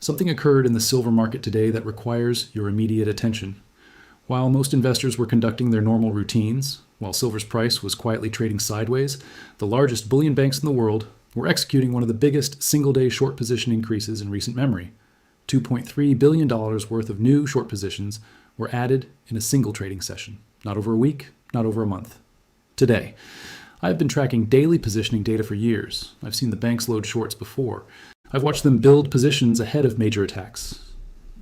Something occurred in the silver market today that requires your immediate attention. While most investors were conducting their normal routines, while silver's price was quietly trading sideways, the largest bullion banks in the world were executing one of the biggest single-day short position increases in recent memory. $2.3 billion worth of new short positions were added in a single trading session. Not over a week, not over a month. Today, I've been tracking daily positioning data for years. I've seen the banks load shorts before. I've watched them build positions ahead of major attacks.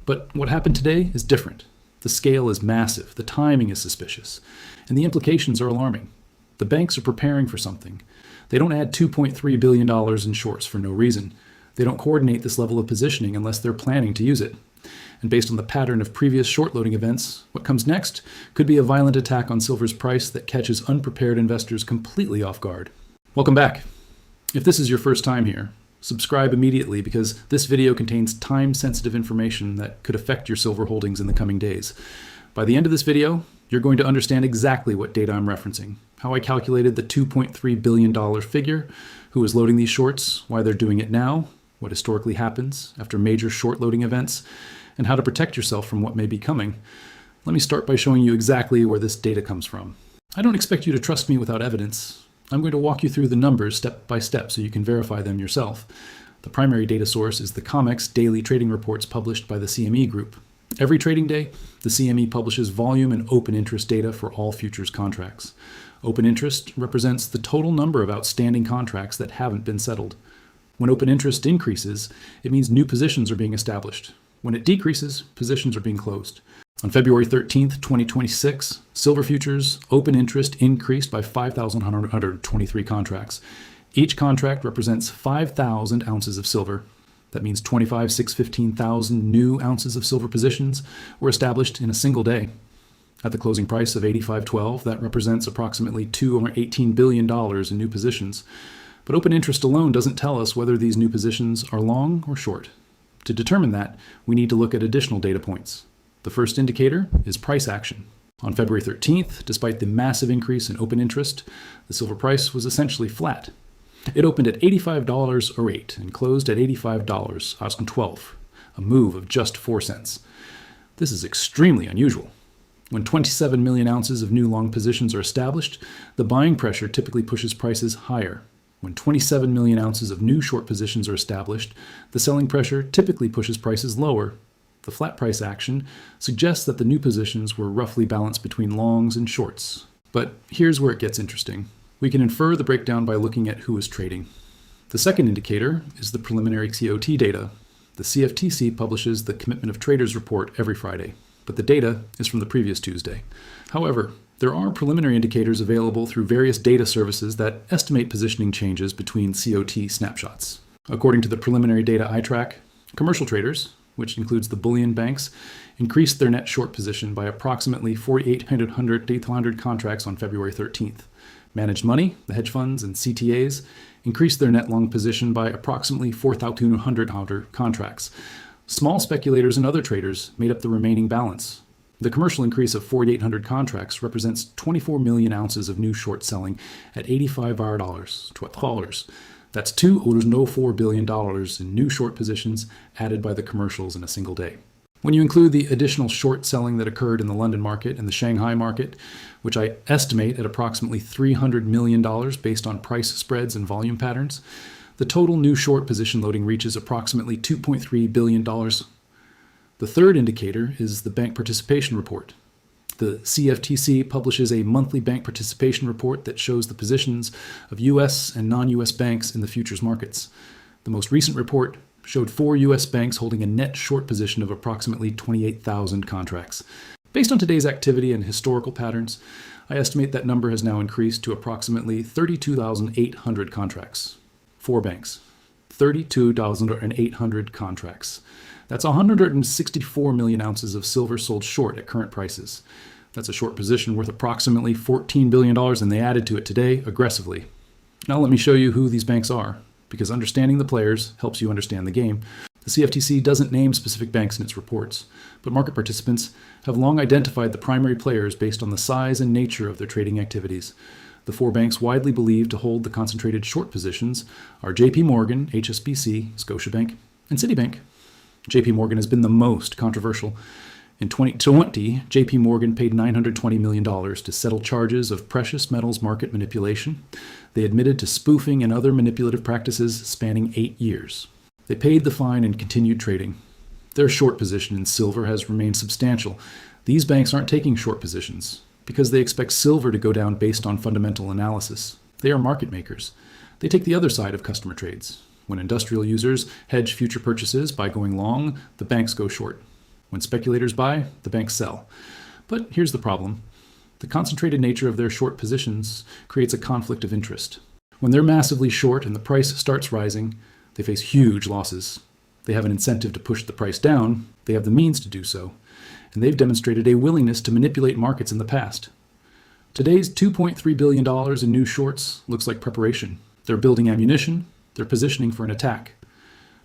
But what happened today is different. The scale is massive, the timing is suspicious, and the implications are alarming. The banks are preparing for something. They don't add $2.3 billion in shorts for no reason. They don't coordinate this level of positioning unless they're planning to use it. And based on the pattern of previous short loading events, what comes next could be a violent attack on silver's price that catches unprepared investors completely off guard. Welcome back. If this is your first time here, subscribe immediately because this video contains time-sensitive information that could affect your silver holdings in the coming days. By the end of this video, you're going to understand exactly what data I'm referencing, how I calculated the $2.3 billion figure, who is loading these shorts, why they're doing it now, what historically happens after major short loading events, and how to protect yourself from what may be coming. Let me start by showing you exactly where this data comes from. I don't expect you to trust me without evidence. I'm going to walk you through the numbers step by step so you can verify them yourself. The primary data source is the COMEX daily trading reports published by the CME Group. Every trading day, the CME publishes volume and open interest data for all futures contracts. Open interest represents the total number of outstanding contracts that haven't been settled. When open interest increases, it means new positions are being established. When it decreases, positions are being closed. On February 13th, 2026, silver futures open interest increased by 5,123 contracts. Each contract represents 5,000 ounces of silver. That means 15,000 new ounces of silver positions were established in a single day. At the closing price of $85.12, that represents approximately $18 billion in new positions. But open interest alone doesn't tell us whether these new positions are long or short. To determine that, we need to look at additional data points. The first indicator is price action. On February 13th, despite the massive increase in open interest, the silver price was essentially flat. It opened at $85.08 and closed at $85.12, a move of just 4 cents. This is extremely unusual. When 27 million ounces of new long positions are established, the buying pressure typically pushes prices higher. When 27 million ounces of new short positions are established, the selling pressure typically pushes prices lower. The flat price action suggests that the new positions were roughly balanced between longs and shorts. But here's where it gets interesting. We can infer the breakdown by looking at who is trading. The second indicator is the preliminary COT data. The CFTC publishes the Commitment of Traders report every Friday, but the data is from the previous Tuesday. However, there are preliminary indicators available through various data services that estimate positioning changes between COT snapshots. According to the preliminary data I track, commercial traders, which includes the bullion banks, increased their net short position by approximately 4,800 contracts on February 13th. Managed money, the hedge funds and CTAs, increased their net long position by approximately 4,200 contracts. Small speculators and other traders made up the remaining balance. The commercial increase of 4,800 contracts represents 24 million ounces of new short selling at $85. That's $204 billion in new short positions added by the commercials in a single day. When you include the additional short selling that occurred in the London market and the Shanghai market, which I estimate at approximately $300 million based on price spreads and volume patterns, the total new short position loading reaches approximately $2.3 billion. The third indicator is the bank participation report. The CFTC publishes a monthly bank participation report that shows the positions of U.S. and non-U.S. banks in the futures markets. The most recent report showed 4 U.S. banks holding a net short position of approximately 28,000 contracts. Based on today's activity and historical patterns, I estimate that number has now increased to approximately 32,800 contracts. 4 banks. 32,800 contracts. That's 164 million ounces of silver sold short at current prices. That's a short position worth approximately $14 billion, and they added to it today aggressively. Now let me show you who these banks are, because understanding the players helps you understand the game. The CFTC doesn't name specific banks in its reports, but market participants have long identified the primary players based on the size and nature of their trading activities. The 4 banks widely believed to hold the concentrated short positions are JP Morgan, HSBC, Scotiabank, and Citibank. JP Morgan has been the most controversial. In 2020, JP Morgan paid $920 million to settle charges of precious metals market manipulation. They admitted to spoofing and other manipulative practices spanning 8 years. They paid the fine and continued trading. Their short position in silver has remained substantial. These banks aren't taking short positions because they expect silver to go down based on fundamental analysis. They are market makers. They take the other side of customer trades. When industrial users hedge future purchases by going long, the banks go short. When speculators buy, the banks sell. But here's the problem. The concentrated nature of their short positions creates a conflict of interest. When they're massively short and the price starts rising, they face huge losses. They have an incentive to push the price down. They have the means to do so. And they've demonstrated a willingness to manipulate markets in the past. Today's $2.3 billion in new shorts looks like preparation. They're building ammunition. They're positioning for an attack.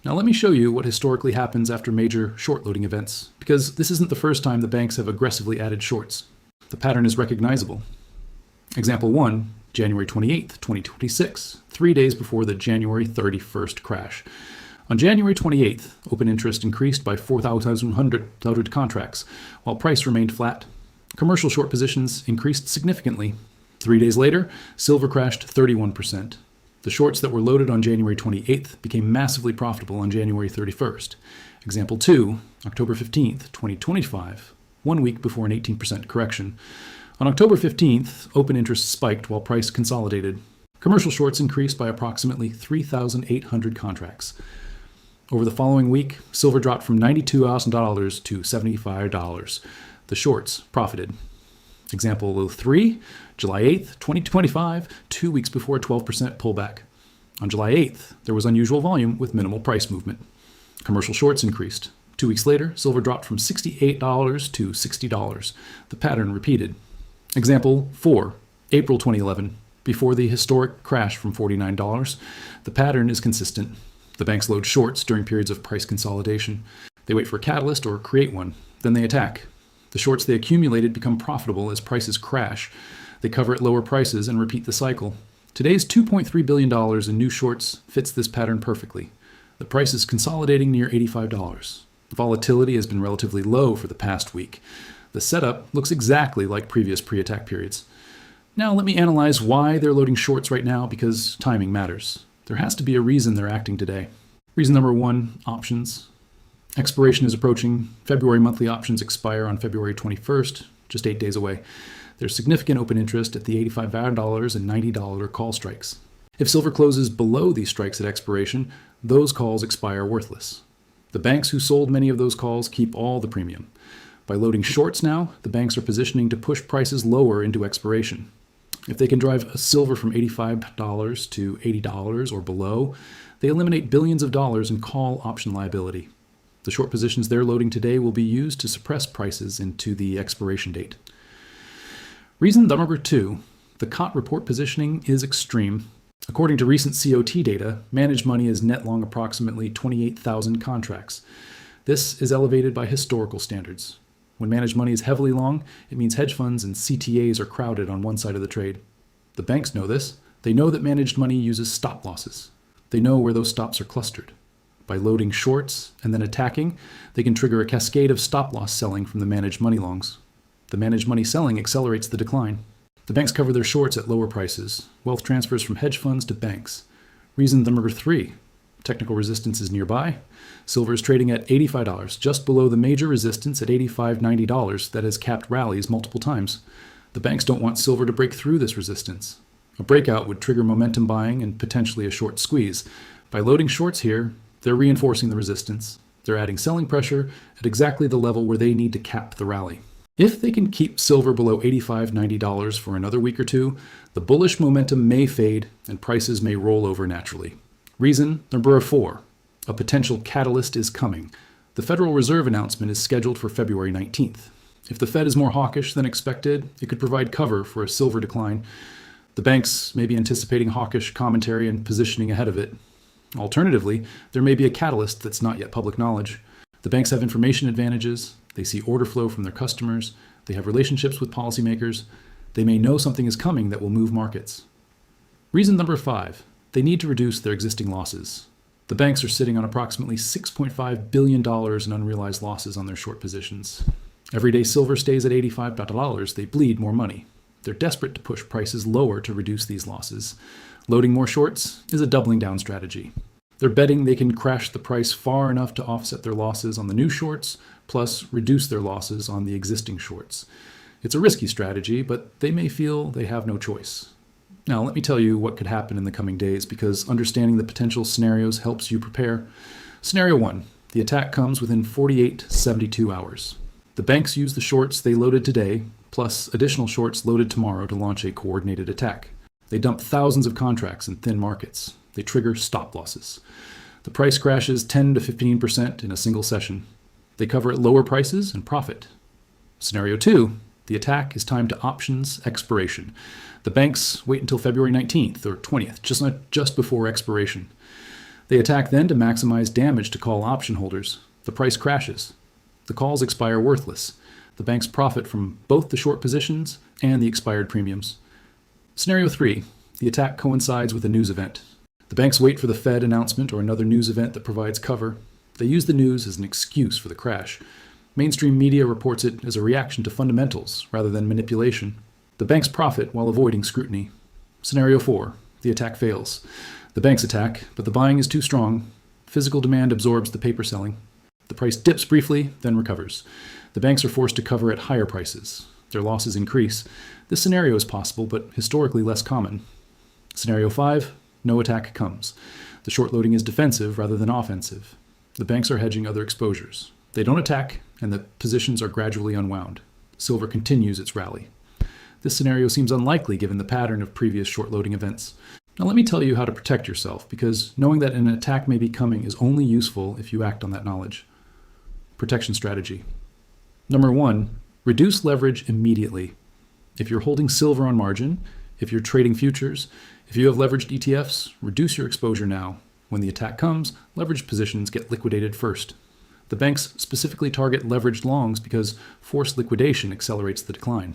Now let me show you what historically happens after major short loading events, because this isn't the first time the banks have aggressively added shorts. The pattern is recognizable. Example 1, January 28th, 2026, 3 days before the January 31st crash. On January 28th, open interest increased by 4,100 contracts, while price remained flat. Commercial short positions increased significantly. 3 days later, silver crashed 31%. The shorts that were loaded on January 28th became massively profitable on January 31st. Example 2, October 15th, 2025, 1 week before an 18% correction. On October 15th, open interest spiked while price consolidated. Commercial shorts increased by approximately 3,800 contracts. Over the following week, silver dropped from $92,000 to $75. The shorts profited. Example 3, July 8th, 2025, 2 weeks before a 12% pullback. On July 8th, there was unusual volume with minimal price movement. Commercial shorts increased. 2 weeks later, silver dropped from $68 to $60. The pattern repeated. Example 4, April 2011, before the historic crash from $49. The pattern is consistent. The banks load shorts during periods of price consolidation. They wait for a catalyst or create one, then they attack. The shorts they accumulated become profitable as prices crash. They cover at lower prices and repeat the cycle. Today's $2.3 billion in new shorts fits this pattern perfectly. The price is consolidating near $85. The volatility has been relatively low for the past week. The setup looks exactly like previous pre-attack periods. Now let me analyze why they're loading shorts right now, because timing matters. There has to be a reason they're acting today. Reason number 1, options. Expiration is approaching. February monthly options expire on February 21st, just 8 days away. There's significant open interest at the $85 and $90 call strikes. If silver closes below these strikes at expiration, those calls expire worthless. The banks who sold many of those calls keep all the premium. By loading shorts now, the banks are positioning to push prices lower into expiration. If they can drive silver from $85 to $80 or below, they eliminate billions of dollars in call option liability. The short positions they're loading today will be used to suppress prices into the expiration date. Reason number 2, the COT report positioning is extreme. According to recent COT data, managed money is net long approximately 28,000 contracts. This is elevated by historical standards. When managed money is heavily long, it means hedge funds and CTAs are crowded on one side of the trade. The banks know this. They know that managed money uses stop losses. They know where those stops are clustered. By loading shorts and then attacking, they can trigger a cascade of stop loss selling from the managed money longs. The managed money selling accelerates the decline. The banks cover their shorts at lower prices. Wealth transfers from hedge funds to banks. Reason number 3, technical resistance is nearby. Silver is trading at $85, just below the major resistance at $85-$90 that has capped rallies multiple times. The banks don't want silver to break through this resistance. A breakout would trigger momentum buying and potentially a short squeeze. By loading shorts here, they're reinforcing the resistance. They're adding selling pressure at exactly the level where they need to cap the rally. If they can keep silver below $85-$90 for another week or two, the bullish momentum may fade and prices may roll over naturally. Reason number 4, a potential catalyst is coming. The Federal Reserve announcement is scheduled for February 19th. If the Fed is more hawkish than expected, it could provide cover for a silver decline. The banks may be anticipating hawkish commentary and positioning ahead of it. Alternatively, there may be a catalyst that's not yet public knowledge. The banks have information advantages. They see order flow from their customers. They have relationships with policymakers. They may know something is coming that will move markets. Reason number 5, they need to reduce their existing losses. The banks are sitting on approximately $6.5 billion in unrealized losses on their short positions. Every day silver stays at $85, they bleed more money. They're desperate to push prices lower to reduce these losses. Loading more shorts is a doubling down strategy. They're betting they can crash the price far enough to offset their losses on the new shorts, plus reduce their losses on the existing shorts. It's a risky strategy, but they may feel they have no choice. Now, let me tell you what could happen in the coming days, because understanding the potential scenarios helps you prepare. Scenario 1. The attack comes within 48 to 72 hours. The banks use the shorts they loaded today, plus additional shorts loaded tomorrow to launch a coordinated attack. They dump thousands of contracts in thin markets. They trigger stop losses. The price crashes 10 to 15% in a single session. They cover at lower prices and profit. Scenario 2. The attack is timed to options expiration. The banks wait until February 19th or 20th, just before expiration. They attack then to maximize damage to call option holders. The price crashes. The calls expire worthless. The banks profit from both the short positions and the expired premiums. Scenario 3. The attack coincides with a news event. The banks wait for the Fed announcement or another news event that provides cover. They use the news as an excuse for the crash. Mainstream media reports it as a reaction to fundamentals rather than manipulation. The banks profit while avoiding scrutiny. Scenario 4. The attack fails. The banks attack, but the buying is too strong. Physical demand absorbs the paper selling. The price dips briefly, then recovers. The banks are forced to cover at higher prices. Their losses increase. This scenario is possible, but historically less common. Scenario 5. No attack comes. The short loading is defensive rather than offensive. The banks are hedging other exposures. They don't attack, and the positions are gradually unwound. Silver continues its rally. This scenario seems unlikely given the pattern of previous short loading events. Now let me tell you how to protect yourself, because knowing that an attack may be coming is only useful if you act on that knowledge. Protection strategy. Number 1, reduce leverage immediately. If you're holding silver on margin, if you're trading futures, if you have leveraged ETFs, reduce your exposure now. When the attack comes, leveraged positions get liquidated first. The banks specifically target leveraged longs because forced liquidation accelerates the decline.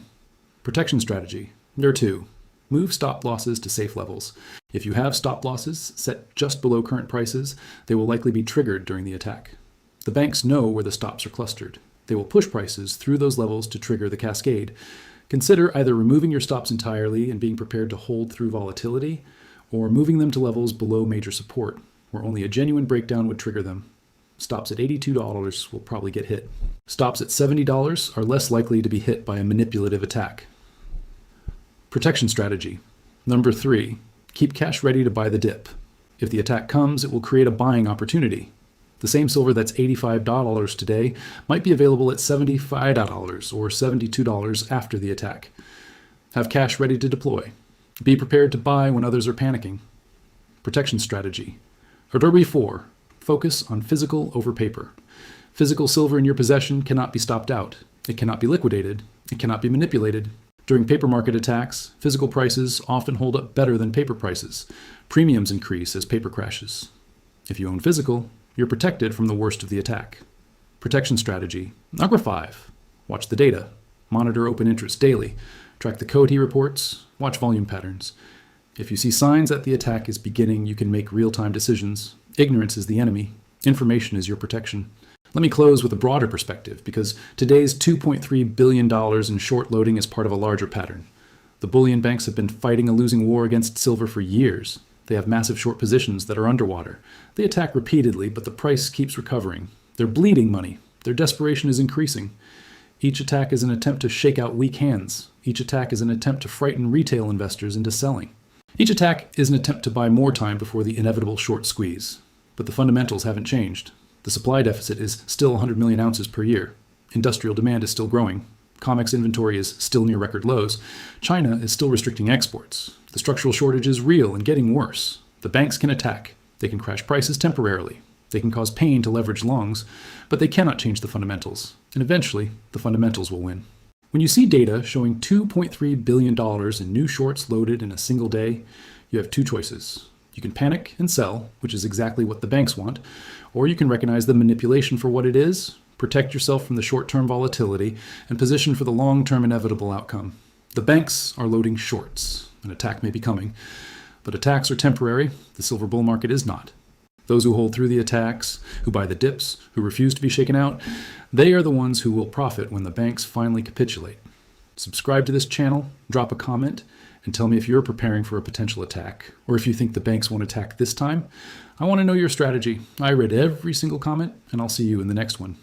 Protection strategy. Number 2, move stop losses to safe levels. If you have stop losses set just below current prices, they will likely be triggered during the attack. The banks know where the stops are clustered. They will push prices through those levels to trigger the cascade. Consider either removing your stops entirely and being prepared to hold through volatility, or moving them to levels below major support, where only a genuine breakdown would trigger them. Stops at $82 will probably get hit. Stops at $70 are less likely to be hit by a manipulative attack. Protection strategy. Number 3, keep cash ready to buy the dip. If the attack comes, it will create a buying opportunity. The same silver that's $85 today might be available at $75 or $72 after the attack. Have cash ready to deploy. Be prepared to buy when others are panicking. Protection strategy. Adobe 4. Focus on physical over paper. Physical silver in your possession cannot be stopped out. It cannot be liquidated. It cannot be manipulated. During paper market attacks, physical prices often hold up better than paper prices. Premiums increase as paper crashes. If you own physical, you're protected from the worst of the attack. Protection strategy. Number 5. Watch the data. Monitor open interest daily. Track the COTI reports. Watch volume patterns. If you see signs that the attack is beginning, you can make real-time decisions. Ignorance is the enemy. Information is your protection. Let me close with a broader perspective, because today's $2.3 billion in short loading is part of a larger pattern. The bullion banks have been fighting a losing war against silver for years. They have massive short positions that are underwater. They attack repeatedly, but the price keeps recovering. They're bleeding money. Their desperation is increasing. Each attack is an attempt to shake out weak hands. Each attack is an attempt to frighten retail investors into selling. Each attack is an attempt to buy more time before the inevitable short squeeze. But the fundamentals haven't changed. The supply deficit is still 100 million ounces per year. Industrial demand is still growing. COMEX inventory is still near record lows. China is still restricting exports. The structural shortage is real and getting worse. The banks can attack. They can crash prices temporarily. They can cause pain to leverage longs, but they cannot change the fundamentals. And eventually, the fundamentals will win. When you see data showing $2.3 billion in new shorts loaded in a single day, you have two choices. You can panic and sell, which is exactly what the banks want, or you can recognize the manipulation for what it is, protect yourself from the short-term volatility, and position for the long-term inevitable outcome. The banks are loading shorts. An attack may be coming, but attacks are temporary. The silver bull market is not. Those who hold through the attacks, who buy the dips, who refuse to be shaken out, they are the ones who will profit when the banks finally capitulate. Subscribe to this channel, drop a comment, and tell me if you're preparing for a potential attack, or if you think the banks won't attack this time. I want to know your strategy. I read every single comment, and I'll see you in the next one.